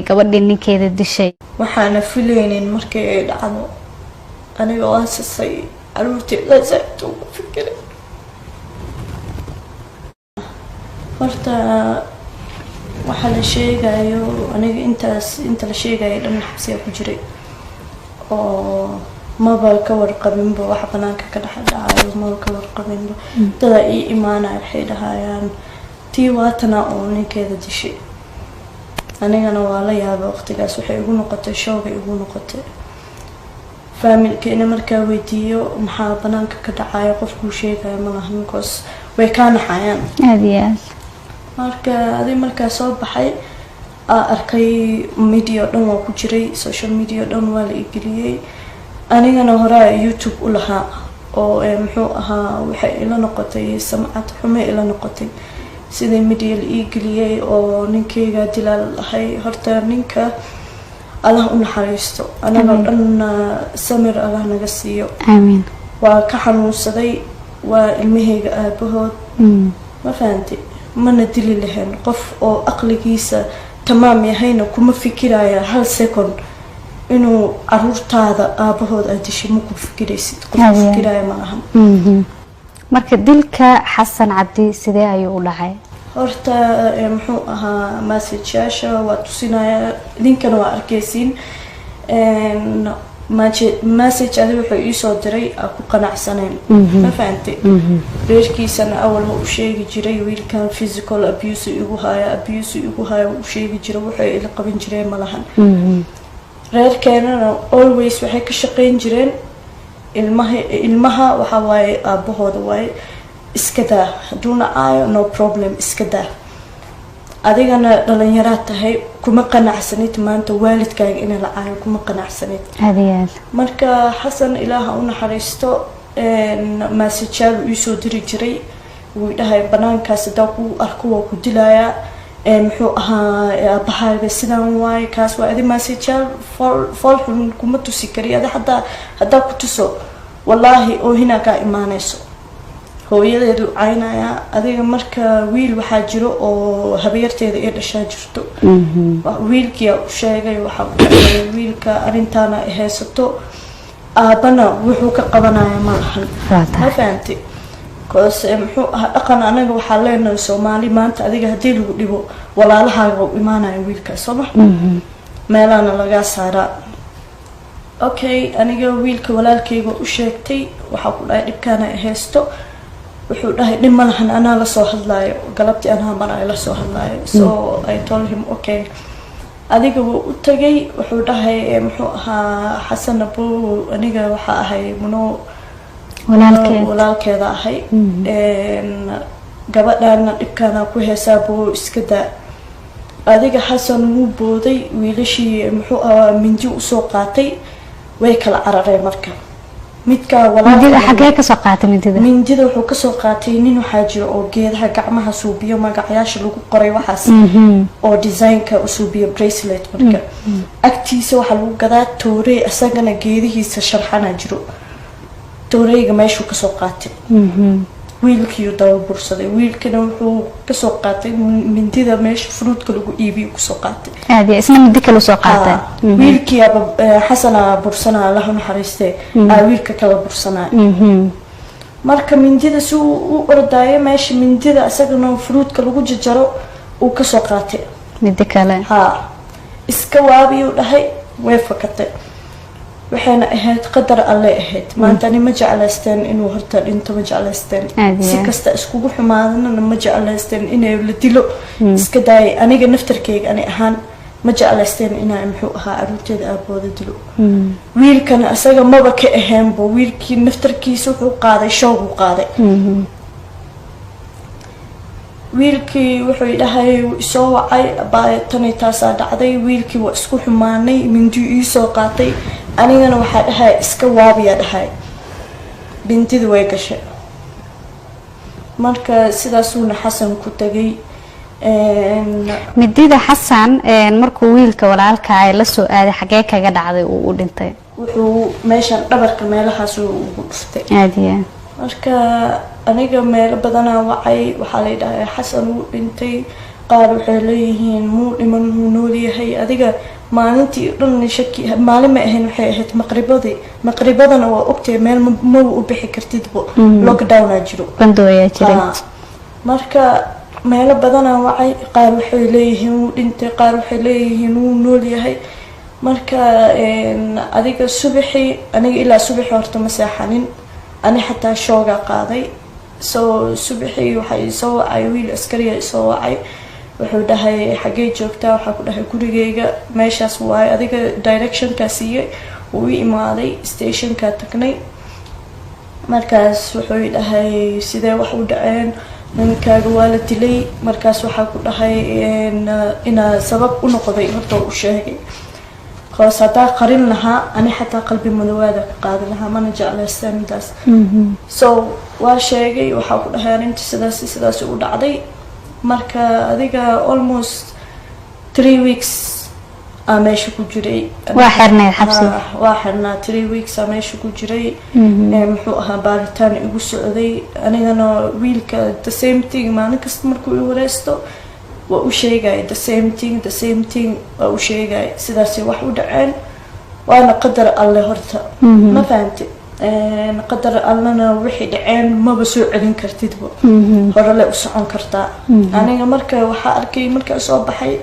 gabadhii ninkeeda dishay waxaana filaynin markii ay dhacdo aniga oo asasay caruurteeda zaid ugu fikiray horta waxa la sheegayo aniga inta la sheegayo dhan xabsiga ku jiray oo maba ka warqabinba wax banaanka ka dhacayo maba ka warqabinba dada ii imaanaya waxay dhahayaan tii waatana oo ninkeeda dishay anigana waa la yaabay waqtigaas waxay igu noqotay shoog igu noqotay familkeena markaa weydiiyo maxaa banaanka ka dhacayo qofku sheegay ma lahan because way ka naxayaan aadiyaas marka soo baxay arkay media dhan waa ku jiray social media dhan waa la igeliyay anigana hore YouTube u lahaa oo muxuu ahaa waxay ila noqotay samcad xumo ila noqotay sidii media la igeliyay oo ninkeyga dilal ahay horta ninka Allah u naxariisto anaga dhan samir Allah naga siiyo aamin waa ka xanuunsaday waa ilmaheyga aabahood ma fahanti mana dili lahayn qof oo aqligiisa tamaam yahayna kuma fikiraya hal second inuu caruurtaada aabahood aad dishay ma ku fikiraysid qof fikiraya ma lahan marka dilka Xasan Cabdi sidee ayuu u dhacay horta muxuu ahaa message-yaasha waa tusinaya linkana waa arkaysiin message adiga wuxuu ii soo diray ku qanacsaneen ma fahantay reerkiisana awal ma u sheegi jiray wiilkan physical abuse igu haya u sheegi jiray wuxuu ila qaban jiray ma lahan reerkeena always waxay ka shaqeyn jireen ilmaha waxa waaye aabahooda waaye iska daa haduuna aayo no problem iska daa adigana dhalinyaro tahay kuma qanacsanid maanta waalidkaaga in la caayo kuma qanacsanid aadiyaas marka Xasan ilaaha u naxariisto message-yaal uu soo diri jiray wuu dhahay banaankaas daa ku arko waa ku dilaya muxuu ahaa aabahaaga sidaan waay kaas waa adi message-yaal fall kuma tusi kari hadda ku tuso wallahi oo hina ka imaanayso hooyadeedu caynaya adiga marka wiil waxa jiro oo habeerteeda ee dhashaa jirto wiilkii u sheegay waxa wiilka arintana haysato aabana wuxuu ka qabanaya ma lahan ma fahanti koos muxuu dhaqan anaga waxa leenahay Soomaali maanta adiga hadii lagu dhibo walaalahaaga u imaanaya wiilka Soomaa meelana laga saara okay aniga wiilka walaalkayga u sheegtay waxa ku dhaay dhibkana haysto wuxuu dhahay dhib malahan anaa la soo hadlaayo galabtii anaa maray la soo hadlaayo so I told him okay adiga wuu u tagay wuxuu dhahay muxuu ahaa Xasan Abu aniga waxa ahay muno walaalkeeda ahay gabadhana dhibkana ku heesaabo iska daa adiga Xasan wuu booday wiilashii muxuu ahaa mindi u soo qaatay way kala carareen marka midka walaalkeeda xagee ka soo qaatay mindida wuxuu ka soo qaatay nin waxa jiro oo geedaha gacmaha suubiyo magacayaasha lagu qoray waxaas oo design-ka u suubiyo bracelet marka agtiisa waxa lagu gadaa toore asagana geedihiisa sharxana jiro tooreyga meeshu ka soo qaatay wiilkii daba bursaday wiilkana wuxuu ka soo qaatay mindida meesha fruitka lagu iibiyo ku soo qaatay aad isna mid kale soo qaatay wiilkii Xasan bursana Allah naxariiste wiilka kala bursana marka mindida suu u ordaayay meesha mindida asagana fruitka lagu jajaro uu ka soo qaatay mid kale iska waabiyo dhahay way fakatay waxayna ahayd qadar alle ahayd maanta ma jeclaysteen inuu horta dhinto ma jeclaysteen si kasta iskugu xumaadana ma jeclaysteen inay la dilo iska daay aniga naftarkeyga ani ahaan ma jeclaysteen inay muxuu ahaa caruurteeda aabooda dilo wiilkana asaga maba ka ahaanba wiilkii naftarkiisa wuxuu qaaday shoog uu qaaday wiilkii wuxuu dhahay soo wacay baaytani taasa dhacday wiilkii waa isku xumaanay mindi ii soo qaatay anigana waxa dhahay iska waabiya dhahay bintida way gashay marka sidaas uu Xasan ku tagay midida Xasan markuu wiilka walaalka ay la soo aaday xagee kaga dhacday uu u dhintay wuxuu meeshan dhabarka meelahaas uu dhuftay aadiya marka aniga meel badan wacay waxa la yiraahdaa Xasan uu dhintay qaar waxay leeyihiin muu dhiman muu nool yahay adiga maalintii dhan shaki maalin ma ahayn waxay ahayd maqribadana waa ogtahay meel ma u bixi kartidbo lockdown jiro bandooyaa jiray marka meelo badanaa wacay qaar waxay leeyihiin wuu dhintay qaar waxay leeyihiin wuu nool yahay marka adiga subaxii aniga ilaa subaxii horta ma seexanin ani xataa shooga qaaday soo subaxii waxay soo wacay wiil askariya soo wacay wuxuu dhahay xagee joogtaa waxaa ku dhahay gurigeyga meeshaas waaye adiga directionkaa siiyey wuu i imaaday stationkaa tagnay markaas wuxuu dhahay sidee wax u dhaceen ninkaaga waa la dilay markaas waxaa ku dhahay inaa sabab u noqday horta u sheegay hoos hadaa qarin lahaa ani xataa qalbi madawaada ka qaadi lahaa mana jeclaysta midaas so waa sheegay waxaa ku dhahay arinta sidaas u dhacday marka adiga almost 3 weeks aa meesha ku jiray waa xirneed xabsiga waa xirnaa 3 weeks aa meesha ku jiray muxuu ahaa baaritaan igu socday anigana wiilka the same thing maalin kasta markuu i wareysto waa u sheegaya the same thing waa u sheegaya sidaasay wax u dhaceen waana qadar alle horta ma fahamtid qadar allana wixii dhaceen maba soo celin kartidba hore le u socon kartaa aniga marka waxaa arkay markaa soo baxay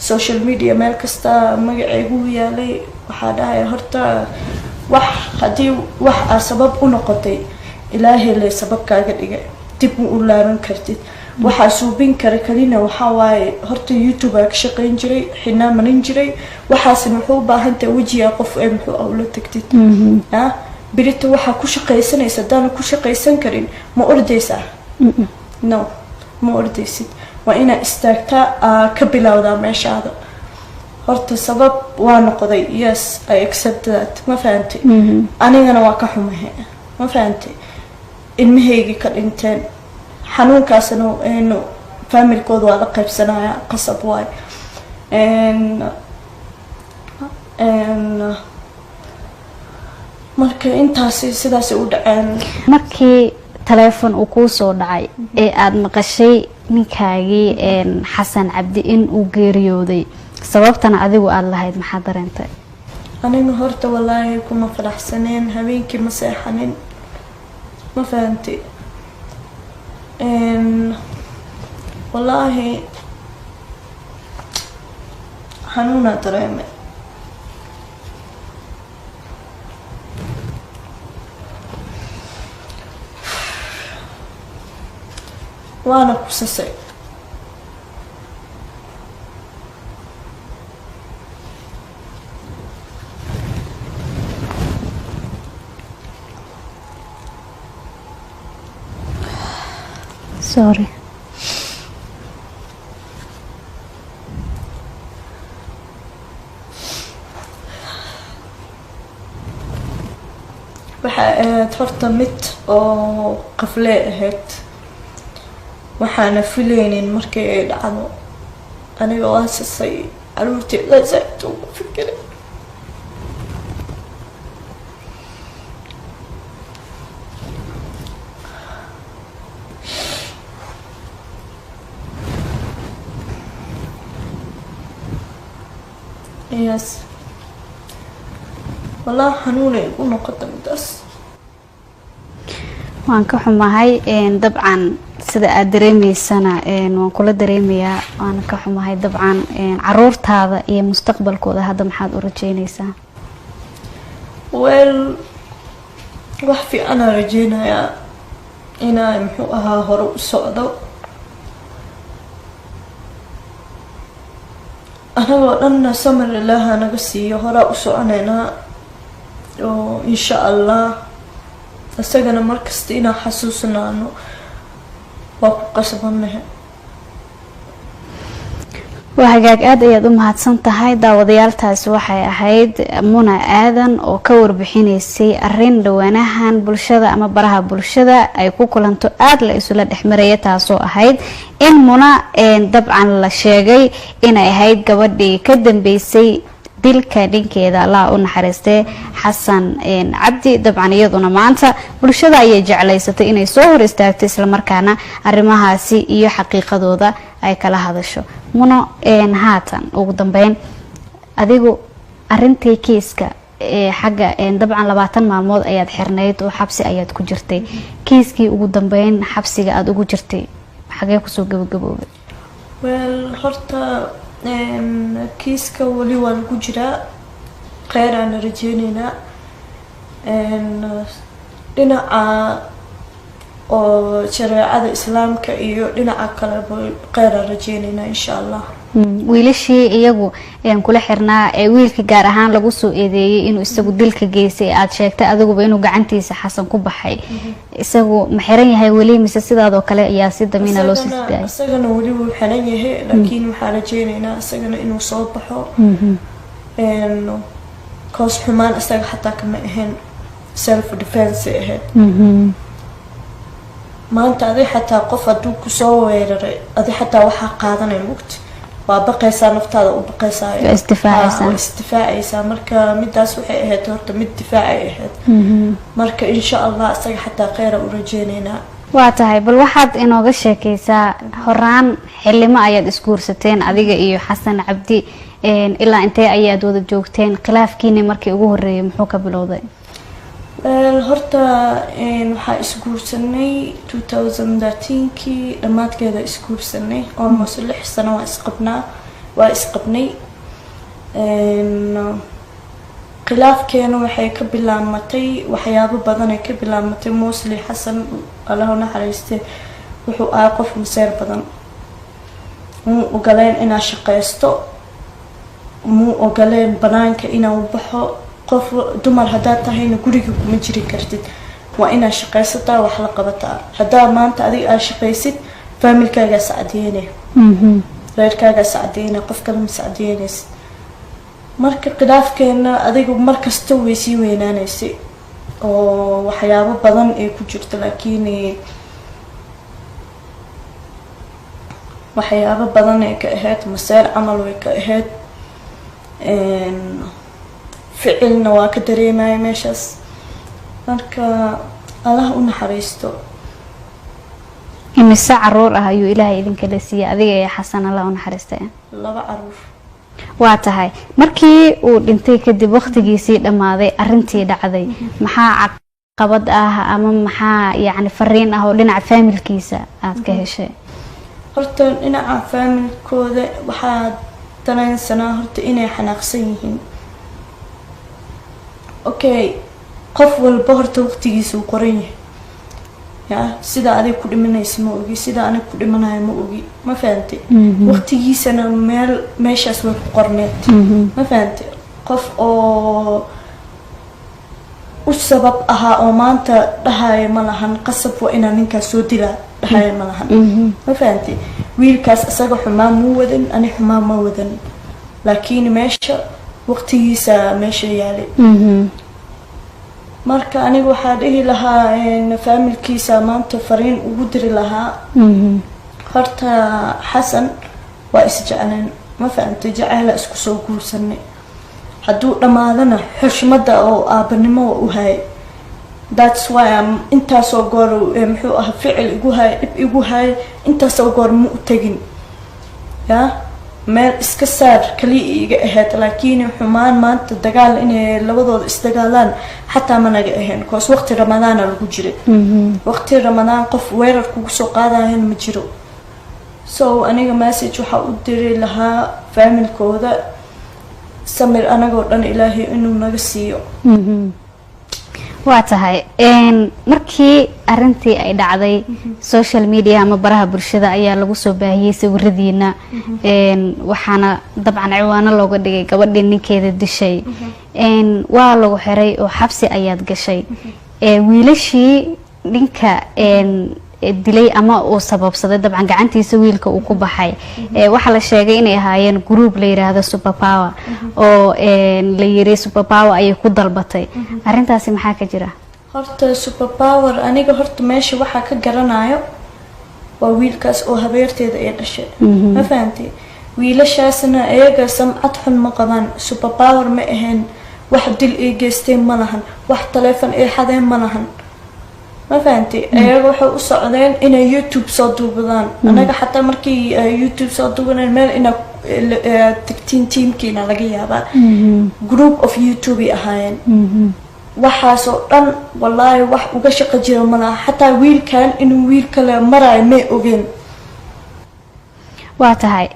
social media meel kasta magacaygu yaalay waxaa dhahay horta wax haddii wax aa sabab u noqotay ilaahay le sabab kaaga dhigay dib u laaban kartid waxaa suubin kara kalina waxaa waaye horta youtube aa ka shaqayn jiray xinaa marin jiray waxaasna wuxuu u baahan tahay wejiga qof ee muxuu ula tagtid birita waxaa ku shaqaysanaysa haddaana ku shaqaysan karin ma ordaysaa no ma ordaysid waa inaa istaagtaa ka bilowdaa meeshaada horta sabab waa noqday yes I accept that ma fahantay anigana waa ka xumahay ma fahantay ilmahaygii ka dhinteen xanuunkaasna familkooda waa la qaybsanaya qasab waay marka intaasi sidaasay u dhaceen markii taleefon uu kuu soo dhacay ee aada maqashay ninkaagii xasan cabdi in uu geeriyooday sababtana adigu aada lahayd maxaa dareentay aniga horta wallaahi kuma faraxsaneen habeenkii ma seexanin ma fahantay wallaahi xanuunaa dareemay waana kusasay sorry waxaa ahayd horta mid oo qaflee ahayd waxaana filaynin markii ay dhacdo aniga waa sasay caruurteeda zaid ugu fikiray yes والله حنوني ونقطة مدرس waan ka xumahay dabcan sida aad dareemaysana waan kula dareemayaa waan ka xumahay dabcan caruurtaada iyo mustaqbalkooda hadda maxaad u rajeynaysaa well wax fiican aan rajeynayaa inaa muxuu ahaa hore u socdo anagoo dhanna samir ilaaha naga siiyo horaa u soconaynaa oo insha allah isagana markasta inaan xasuusnaano waa ku qasbanahay waa hagaag aad ayaad u mahadsan tahay daawadayaaltaasi waxay ahayd Muna Aadan oo ka warbixinaysay arrin dhawaanahan bulshada ama baraha bulshada ay ku kulanto aad la isula dhexmaraya taasoo ahayd in Muna dabcan la sheegay inay ahayd gabadhii ka dambeysay dilka dhinkeeda allah u naxariistay xasan cabdi. dabcan iyaduna maanta bulshada ayay jeclaysatay inay soo hor istaagto isla markaana arrimahaasi iyo xaqiiqadooda ay kala hadasho. muno haatan ugu dambeyn adigu arintii kiiska xagga dabcan 20 maalmood ayaad xirnayd oo xabsi ayaad ku jirtay. kiiskii ugu dambeyn xabsiga aad ugu jirtay xagee kusoo gabagaboobay? horta kiiska wali waa lagu jiraa, kheyr aan rajeyneynaa. dhinaca oo shareecada islaamka iyo dhinaca kaleba kheyr aan rajeyneynaa insha allah. wiilashii iyagu kula xirnaa wiilka gaar ahaan lagu soo eedeeyay inuu isagu dilka geystay aad sheegtay adiguba inuu gacantiisa xasan ku baxay, isagu ma xiran yahay weli mise sidaadoo kale ayaa si damiina loo siistay? isagana weli wuu xiran yahay, laakiin waxaan rajeyneynaa isagana inuu soo baxo. koos xumaan isaga xataa kama ahayn, self defense ahayd. maanta adi xataa qof hadduu kusoo weeraray adi xataa waxaa qaadanay mugti waa baqaysaa, naftaada u baqaysaa, istifaacaysaa. marka midaas waxay ahayd horta mid difaacay ahayd. marka insha allah isaga xataa kheyra u rajeyneynaa. waa tahay, bal waxaad inooga sheekaysaa horaan xilimo ayaad isguursateen adiga iyo xasan cabdi, ilaa intee ayaad wada joogteen? khilaafkiina markii ugu horeeyay muxuu ka bilowday? horta waxaa isguursanay 2013kii dhammaadkeeda isguursanay, almost 6 sano waa isqabnay. khilaafkeena waxay ka bilaamatay waxyaabo badan ay ka bilaamatay. mostly xasan allah u naxariiste wuxuu ahaa qof maseer badan, muu ogoleen inaa shaqaysto, muu ogoleen banaanka inaa u baxo. qof dumar haddaad tahayna guriga kuma jiri kartid, waa inaad shaqaysataa, wax la qabataa. haddaa maanta adiga aad shaqaysid faamilkaagaa sacdiyeyne, reerkaagaa sacdiyeyne, qof kale ma sacdiyeynaysid. marka khilaafkeena adiga markasta way sii weynaanaysay oo waxyaabo badan ay ku jirto, laakiin waxyaabo badan ay ka ahayd maseer camal way ka ahayd. ficilna waa ka dareemaya meeshaas. marka allah u naxariisto. imise caruur ah ayuu ilaahay idinkala siiyay adiga iyo xasan? allah u naxariistay. 2 caruur. waa tahay, markii uu dhintay kadib waqtigiisii dhammaaday arintii dhacday, maxaa caqabad ah ama maxaa yacni fariin ah oo dhinaca faamilkiisa aad ka heshay? horta dhinaca faamilkooda waxaa dareensanaa horta inay xanaaqsan yihiin. okay, qof walba horta waqtigiisa uu qoran yahay. sida adig ku dhimanaysa ma ogi, sida anig ku dhimanayo ma ogi, ma fahantay? waqtigiisana meeshaas way ku qorneed, ma fahantay? qof oo u sabab ahaa oo maanta dhahaya ma lahan, qasab waa inaa ninkaas soo dilaa dhahaya ma lahan, ma fahantay? wiilkaas isaga xumaan muu wadan, ani xumaan ma wadan, laakiin meesha waqtigiisa meesha yaalay. marka aniga waxaa dhihi lahaa faamilkiisa maanta fariin ugu diri lahaa. horta xasan waa isjecleen, ma fahantay? jacayla isku soo guursanay. hadduu dhammaadana xushmada oo aabanimo u hayay. that's why intaasoo goor muxuu ahaa ficil igu hayay, dhib igu hayay, intaasoo goor ma u tegin. meel iska saar kaliya iga ahayd, laakiin xumaan maanta dagaal inay labadooda isdagaalaan xataa ma naga ahayn, koos waqti ramadaana lagu jiray. waqti ramadaan qof weerar kugu soo qaadayan ma jiro. so aniga message waxaa u diri lahaa faamilkooda samir anagoo dhan ilaahay inuu naga siiyo. waa tahay, markii arintii ay dhacday social media ama baraha bulshada ayaa lagu soo baahiyay sawiradiina, waxaana dabcan ciwaano looga dhigay gabadhii ninkeeda dishay. waa lagu xiray oo xabsi ayaad gashay. wiilashii ninka dilay ama uu sababsaday dabcan gacantiisa wiilka uu ku baxay, waxaa la sheegay inay ahaayeen group la yiraahdo super power oo la yiri super power ayay ku dalbatay. arintaasi maxaa ka jira? horta super power aniga horta meesha waxaa ka garanayo waa wiilkaas oo habeerteeda ay dhashay, ma fahantay? wiilashaasna iyaga samcad xun ma qabaan, super power ma ahayn, wax dil ay geysteen ma lahan, wax taleefon ay xadeen ma lahan, ma fahantay. iyaga waxay u socdeen inay YouTube soo duubadaan. anaga xataa markii YouTube soo duubaneen meel ina tagtiin teamkiina laga yaabaa group of YouTube ay ahaayeen. waxaasoo dhan wallaahi wax uga shaqo jira ma laha, xataa wiilkan inuu wiil kale marayo may ogeen. waa tahay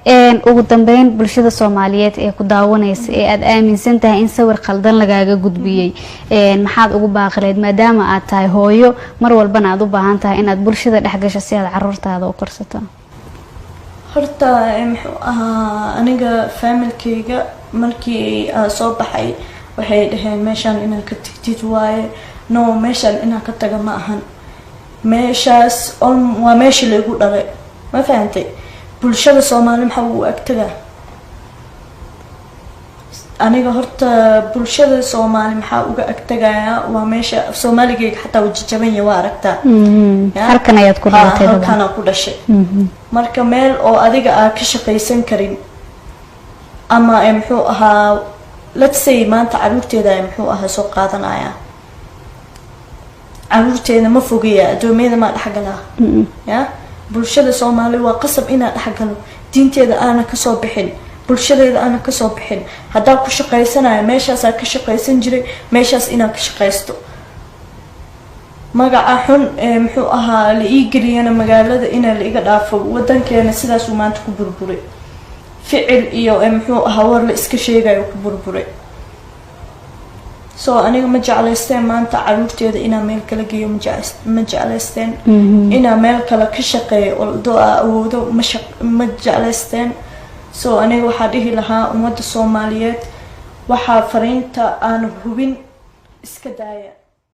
ugu dambeyn bulshada Soomaaliyeed ee ku daawanaysa ee aad aaminsan tahay in sawir qaldan lagaaga gudbiyay maxaad ugu baaqaleed maadaama aad tahay hooyo mar walbana aad u baahan tahay inaad bulshada dhex gasho si aad caruurtaada u korsato? horta muxuu ahaa aniga familkayga markii soo baxay waxay dhaheen meeshaan inaan ka tagtid waaye. no, meeshaan inaan ka taga ma ahan, meeshaas waa meeshii lagu dhalay, ma fahantay. bulshada Soomaali maxaa ugu agtagaa? aniga horta bulshada Soomaali maxaa uga agtagaya waa meesha Soomaaligayga xataa wajijaban yahay, waa aragtaa. halkan ayaad ku dhalatay? halkan aan ku dhashay. marka meel oo adiga aad ka shaqaysan karin ama muxuu ahaa let's say maanta caruurteeda muxuu ahaa soo qaadanaya, caruurteeda ma fogeeya, adoomiyada ma dhaxgalaa. ya bulshada Soomaali waa qasab inaa dhaxgalo, diinteeda aana kasoo bixin, bulshadeeda aana kasoo bixin. haddaa ku shaqaysanayo meeshaasaa ka shaqaysan jiray, meeshaas inaan ka shaqaysto. magaca xun muxuu ahaa la ii geliyana magaalada inaa la iga dhaafo. wadankeena sidaasuu maanta ku burburay, ficil iyo muxuu ahaa war la iska sheegayo ku burburay. so aniga ma jeclaysteen maanta caruurteeda inaa meel kala geeyo, ma jeclaysteen inaa meel kale ka shaqeeyo oo awoodo, ma jeclaysteen. so aniga waxaa dhihi lahaa ummadda Soomaaliyeed waxaa fariinta aan hubin iska daaya.